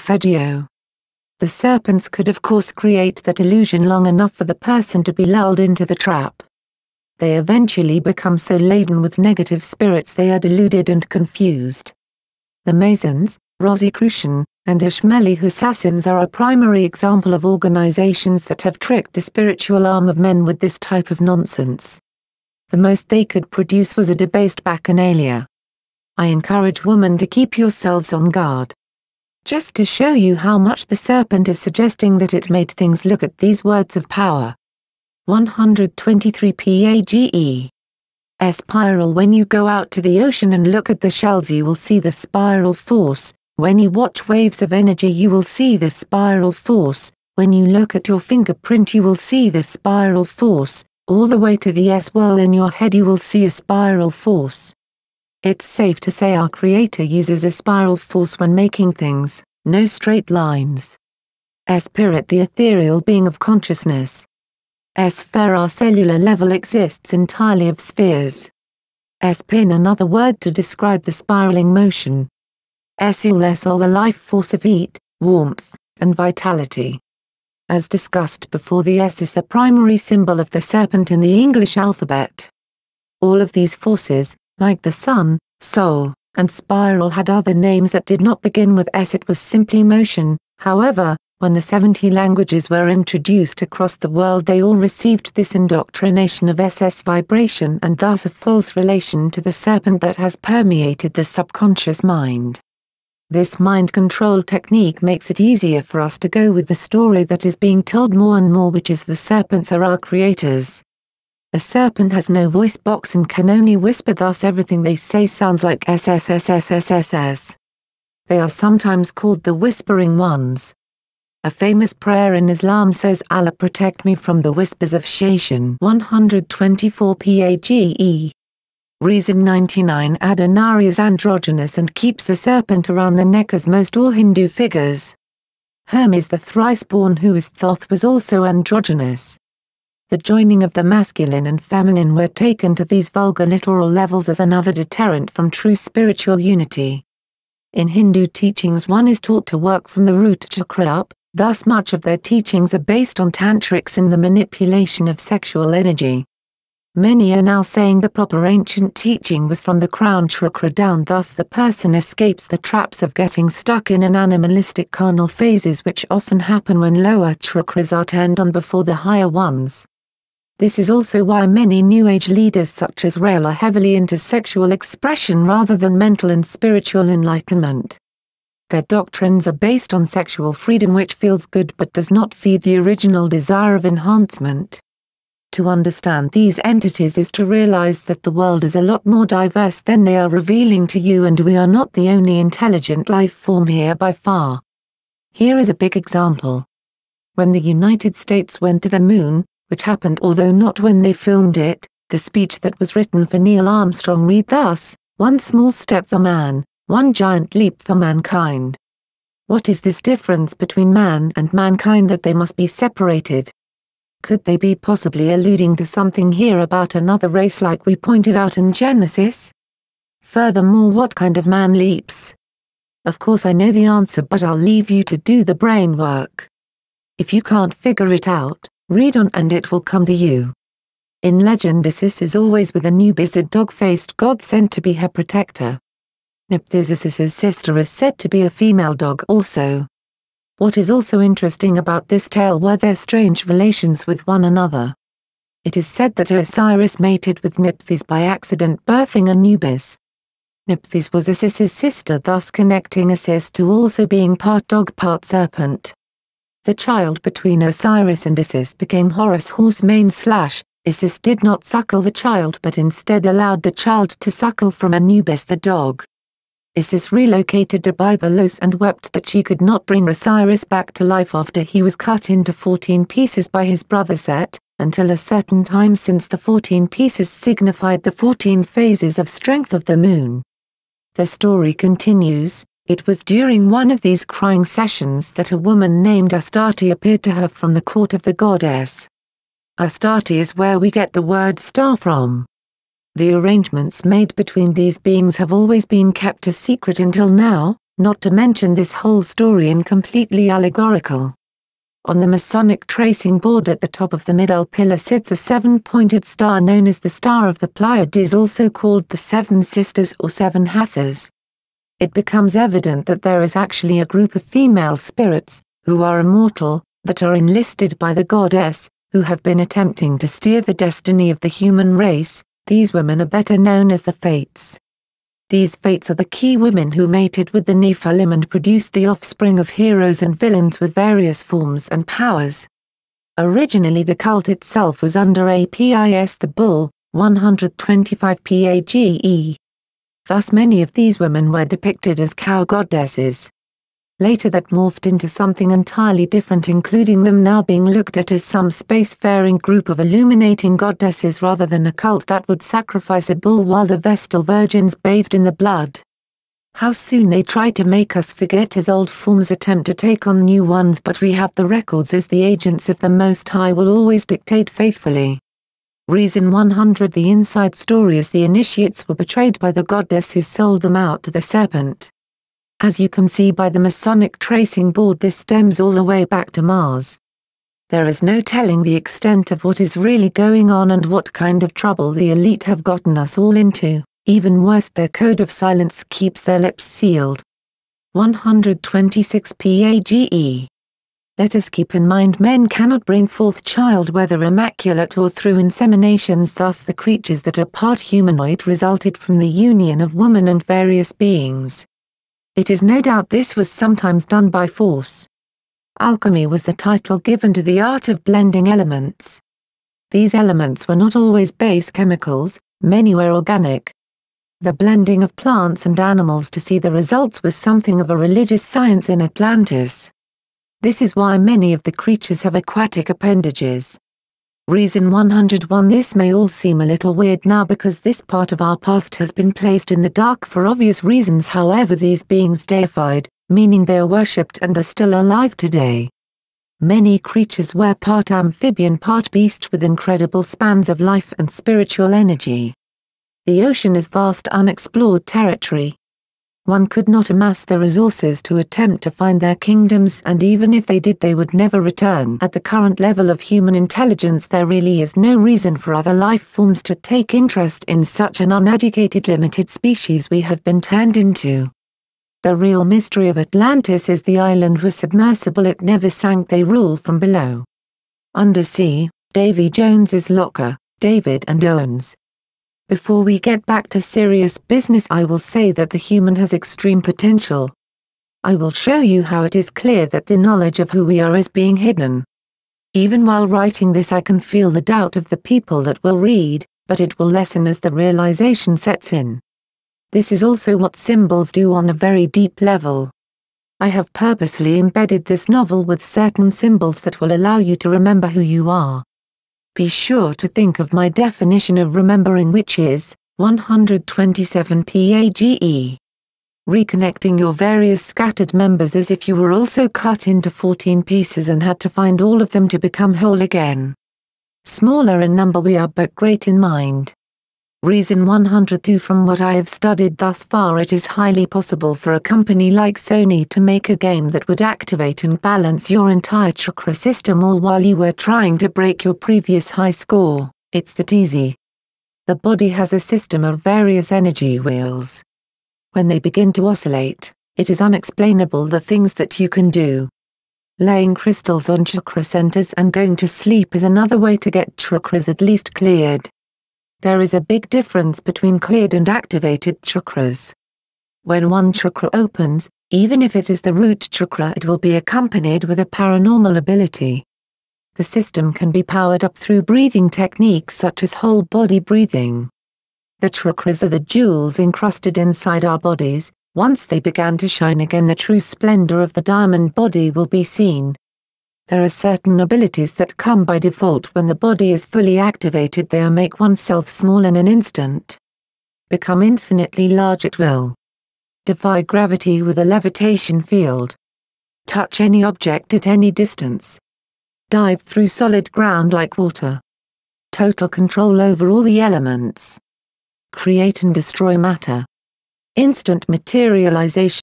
solfeggio. The serpents could of course create that illusion long enough for the person to be lulled into the trap. They eventually become so laden with negative spirits they are deluded and confused. The Masons, Rosicrucian, and Ishmaeli assassins are a primary example of organizations that have tricked the spiritual arm of men with this type of nonsense. The most they could produce was a debased bacchanalia. I encourage women to keep yourselves on guard. Just to show you how much the serpent is suggesting that it made things, look at these words of power. 123 page. A spiral. When you go out to the ocean and look at the shells you will see the spiral force, when you watch waves of energy you will see the spiral force, when you look at your fingerprint you will see the spiral force, all the way to the S-whirl in your head you will see a spiral force. It's safe to say our Creator uses a spiral force when making things, no straight lines. A spirit, the ethereal being of consciousness. A sphere, our cellular level, exists entirely of spheres. A spin, another word to describe the spiraling motion. Sol, the life force of heat, warmth, and vitality. As discussed before, the S is the primary symbol of the serpent in the English alphabet. All of these forces, like the sun, soul, and spiral, had other names that did not begin with S. It was simply motion. However, when the 70 languages were introduced across the world they all received this indoctrination of SS vibration and thus a false relation to the serpent that has permeated the subconscious mind. This mind control technique makes it easier for us to go with the story that is being told more and more, which is the serpents are our creators. A serpent has no voice box and can only whisper, thus everything they say sounds like SSSSSSS. They are sometimes called the whispering ones. A famous prayer in Islam says, Allah protect me from the whispers of Shaitan. 124 page. Reason 99. Adonai is androgynous and keeps a serpent around the neck, as most all Hindu figures. Hermes, the thrice-born who is Thoth, was also androgynous. The joining of the masculine and feminine were taken to these vulgar literal levels as another deterrent from true spiritual unity. In Hindu teachings one is taught to work from the root chakra up, thus much of their teachings are based on tantrics and the manipulation of sexual energy. Many are now saying the proper ancient teaching was from the crown chakra down, thus the person escapes the traps of getting stuck in an animalistic carnal phases which often happen when lower chakras are turned on before the higher ones. This is also why many New Age leaders such as Rael are heavily into sexual expression rather than mental and spiritual enlightenment. Their doctrines are based on sexual freedom, which feels good but does not feed the original desire of enhancement. To understand these entities is to realize that the world is a lot more diverse than they are revealing to you, and we are not the only intelligent life form here by far. Here is a big example. When the United States went to the moon, which happened although not when they filmed it, the speech that was written for Neil Armstrong read thus: "One small step for man, one giant leap for mankind." What is this difference between man and mankind that they must be separated? Could they be possibly alluding to something here about another race like we pointed out in Genesis? Furthermore, what kind of man leaps? Of course I know the answer, but I'll leave you to do the brain work. If you can't figure it out, read on and it will come to you. In legend, Isis is always with Anubis, a dog-faced god sent to be her protector. Nephthys, sister, is said to be a female dog also. What is also interesting about this tale were their strange relations with one another. It is said that Osiris mated with Nephthys by accident, birthing Anubis. Nephthys was Isis's sister, thus connecting Isis to also being part dog part serpent. The child between Osiris and Isis became Horus Horsemane / Isis did not suckle the child but instead allowed the child to suckle from Anubis the dog. Isis relocated to Byblos and wept that she could not bring Osiris back to life after he was cut into 14 pieces by his brother Set, until a certain time, since the 14 pieces signified the 14 phases of strength of the moon. The story continues. It was during one of these crying sessions that a woman named Astarte appeared to her from the court of the goddess. Astarte is where we get the word star from. The arrangements made between these beings have always been kept a secret until now, Not to mention this whole story in completely allegorical. On the Masonic tracing board at the top of the middle pillar sits a seven-pointed star known as the Star of the Pleiades, also called the Seven Sisters or Seven Hathors. It becomes evident that there is actually a group of female spirits, who are immortal, that are enlisted by the goddess, who have been attempting to steer the destiny of the human race. These women are better known as the Fates. These Fates are the key women who mated with the Nephilim and produced the offspring of heroes and villains with various forms and powers. Originally the cult itself was under Apis the Bull, 125 PAGE. Thus many of these women were depicted as cow goddesses. Later that morphed into something entirely different, including them now being looked at as some spacefaring group of illuminating goddesses rather than a cult that would sacrifice a bull while the Vestal virgins bathed in the blood. How soon they try to make us forget as old forms attempt to take on new ones, but we have the records as the agents of the Most High will always dictate faithfully. Reason 100. The inside story is the initiates were betrayed by the goddess who sold them out to the serpent. As you can see by the Masonic tracing board, this stems all the way back to Mars. There is no telling the extent of what is really going on and what kind of trouble the elite have gotten us all into. Even worse, their code of silence keeps their lips sealed. 126 PAGE. Let us keep in mind men cannot bring forth child whether immaculate or through inseminations, thus the creatures that are part humanoid resulted from the union of woman and various beings. It is no doubt this was sometimes done by force. Alchemy was the title given to the art of blending elements. These elements were not always base chemicals, many were organic. The blending of plants and animals to see the results was something of a religious science in Atlantis. This is why many of the creatures have aquatic appendages. Reason 101. This may all seem a little weird now because this part of our past has been placed in the dark for obvious reasons. However, these beings deified, meaning they are worshipped and are still alive today. Many creatures were part amphibian, part beast with incredible spans of life and spiritual energy. The ocean is vast unexplored territory. One could not amass the resources to attempt to find their kingdoms, and even if they did they would never return. At the current level of human intelligence there really is no reason for other life forms to take interest in such an uneducated limited species we have been turned into. The real mystery of Atlantis is the island was submersible, it never sank, they rule from below. Undersea, Davy Jones's Locker, David and Owens. Before we get back to serious business, I will say that the human has extreme potential. I will show you how it is clear that the knowledge of who we are is being hidden. Even while writing this I can feel the doubt of the people that will read, but it will lessen as the realization sets in. This is also what symbols do on a very deep level. I have purposely embedded this novel with certain symbols that will allow you to remember who you are. Be sure to think of my definition of remembering, which is 127 PAGE. Reconnecting your various scattered members as if you were also cut into 14 pieces and had to find all of them to become whole again. Smaller in number we are, but great in mind. Reason 102. From what I have studied thus far, it is highly possible for a company like Sony to make a game that would activate and balance your entire chakra system all while you were trying to break your previous high score. It's that easy. The body has a system of various energy wheels. When they begin to oscillate, it is unexplainable the things that you can do. Laying crystals on chakra centers and going to sleep is another way to get chakras at least cleared. There is a big difference between cleared and activated chakras. When one chakra opens, even if it is the root chakra, it will be accompanied with a paranormal ability. The system can be powered up through breathing techniques such as whole body breathing. The chakras are the jewels encrusted inside our bodies. Once they began to shine again, the true splendor of the diamond body will be seen. There are certain abilities that come by default when the body is fully activated. They are make oneself small in an instant. Become infinitely large at will. Defy gravity with a levitation field. Touch any object at any distance. Dive through solid ground like water. Total control over all the elements. Create and destroy matter. Instant materialization.